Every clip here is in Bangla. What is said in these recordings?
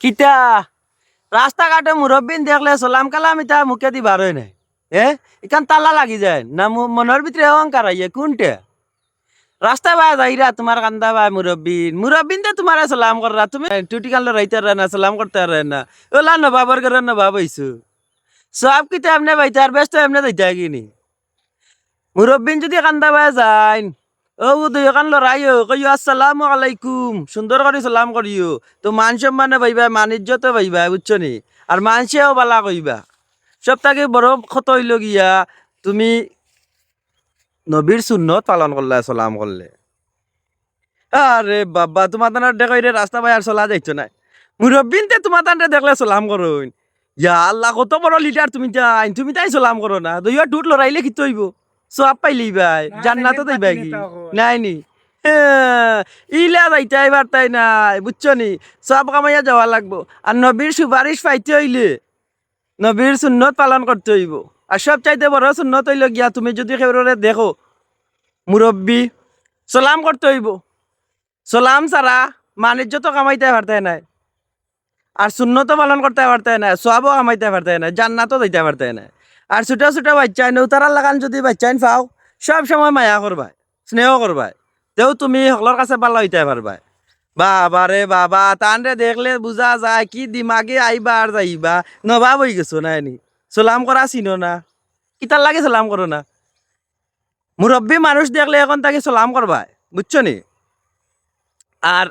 কিতা রাস্তাঘাটে মুরব্বিন দেখলে সালাম কালাম ইতা মুখে দি বার হয় নাই এখান তালা লাগি যায় না মনের ভিতরে অহংকার আইয়ে কোনটা রাস্তায় বাই যাইরা তোমার কান্দা বাই মুরব্বিন তো তোমার সালাম কররা তুমি টুটি কানলে রাইতে না সালাম করতে না ওলা নবাবর করে নবাব হইছু সব কিতা এমনি বাইতে আর ব্যস্ত এমনি দিতে কিনি মুরব্বিন যদি কান্দা বাই যায় ও দুই কান লড়াইও কইও আসসালামু আলাইকুম সুন্দর করে সালাম করিও তো মান সম্মানে পাইবা মান ইজ্জতে পাইবা বুঝছো নি আর মানুষেও বালা কইবা সব থেকে বড় ক্ষত হইল গিয়া তুমি নবীর সুন্নত পালন করলে সালাম করলে আরে বাবা তোমার তানার দেখো রে রাস্তা পাই আর চলা যাইতো না মুরব্বিন তে তোমার তানরে দেখলে সালাম করুন ইয়া আল্লাহ কত বড় লিডার তুমি তাই সালাম করো না দুইয়া টুট লড়াইলে কি তৈব সব পাইলি ভাই জান্নাত দেইবা কি নাই নি ইলা যাইতে এবার তাই নাই বুঝছো নি সব কামাইয়া যাওয়া লাগবো আর নবীর সুপারিশ পাইতে হইলে নবীর সুন্নত পালন করতে হইব আর সব চাইতে বড় সুন্নত হইল গিয়া তুমি যদি কেউরে দেখো মুরব্বী সালাম করতে হইব সালাম ছাড়া মানিজ্য কামাইতে পারতে নাই আর সুন্নত পালন করতে পারতে না সবও কামাইতে পারতে না জান্নাতও দিতে পারতে না আর ছোটা ছোটা বাচ্চা নৌতারার লাগান যদি বাচ্চাইন পাও সব সময় মায়া করবাই স্নেহ করবাই তেও তুমি সকলের কাছে ভালো হইতে পারবাই বাবা রে বাবা তানরে দেখলে বুঝা যায় কি দিমাগে আইবা আর যাইবা নবাব হয়ে গেছো না নি সালাম করা চিনো না কিতার লাগে সালাম করো না মুরব্বী মানুষ দেখলে এখন তাকে সালাম করবাই বুঝছো নি আর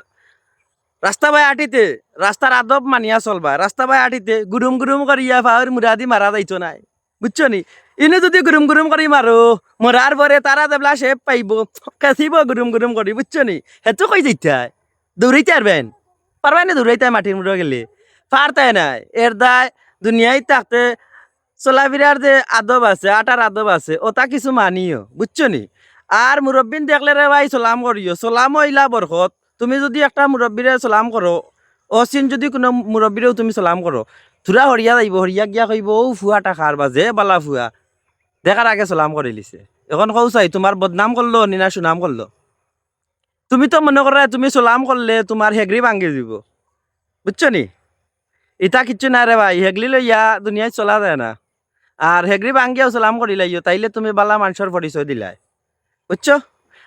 রাস্তা বাই আটিতে রাস্তার আদব মানিয়া চলবা রাস্তা বাই আটিতে গুরুম করিয়া ভাওর মুরাদি মারা যাইতো নাই বুঝছো নি ইনে যদি গুরুম করি মারো মরার পরে তারা দেবলা সে পাইব কাছিব গুরুম করি বুঝছো নি হেতু কই যাইতাই দৌড়াইতে পারবাই না দৌড়াইতে মাটির মুড়ো গেলে পারতাই নাই এর দায় দুনিয়ায় থাকতে চলাফিরার যে আদব আছে আটার আদব আছে ওটা কিছু মানিও বুঝছো নি আর মুরব্বিন দেখলে রে ভাই সালাম করিও সালাম হইলা বরকত তুমি যদি একটা মুরব্বীরে সালাম করো অচিন যদি কোনো মুরব্বীরেও তুমি সালাম করো থুরা হরিয়া যাইব হরিয়া গিয়া কইব ও ফুয়াটা খার বাজে বালা ফুয়া দেখার আগে সালাম করে লিছে এখন কৌ চাই তোমার বদনাম করলো নিনা সুনাম করলো তুমি তো মনে করো তুমি সালাম করলে তোমার হেগরি ভাঙ্গি দিব বুঝছো নি ইটা কিচ্ছু না রে ভাই হেগলি লইয়া দুনিয়ায় চলা যায় না আর হেগরি ভাঙ্গিয়াও সালাম করি লাইও তাইলে তুমি বালা মানুষের পরিচয় দিলাই বুঝছো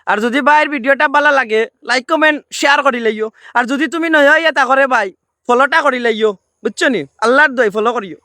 আর যদি ভাইয়ের ভিডিওটা ভালো লাগে লাইক কমেন্ট শেয়ার করি লাইও আর যদি তুমি নয় তা করে ভাই ফলোটা করি লাইও বুঝছো নি আল্লাহর দই ফলো করিও।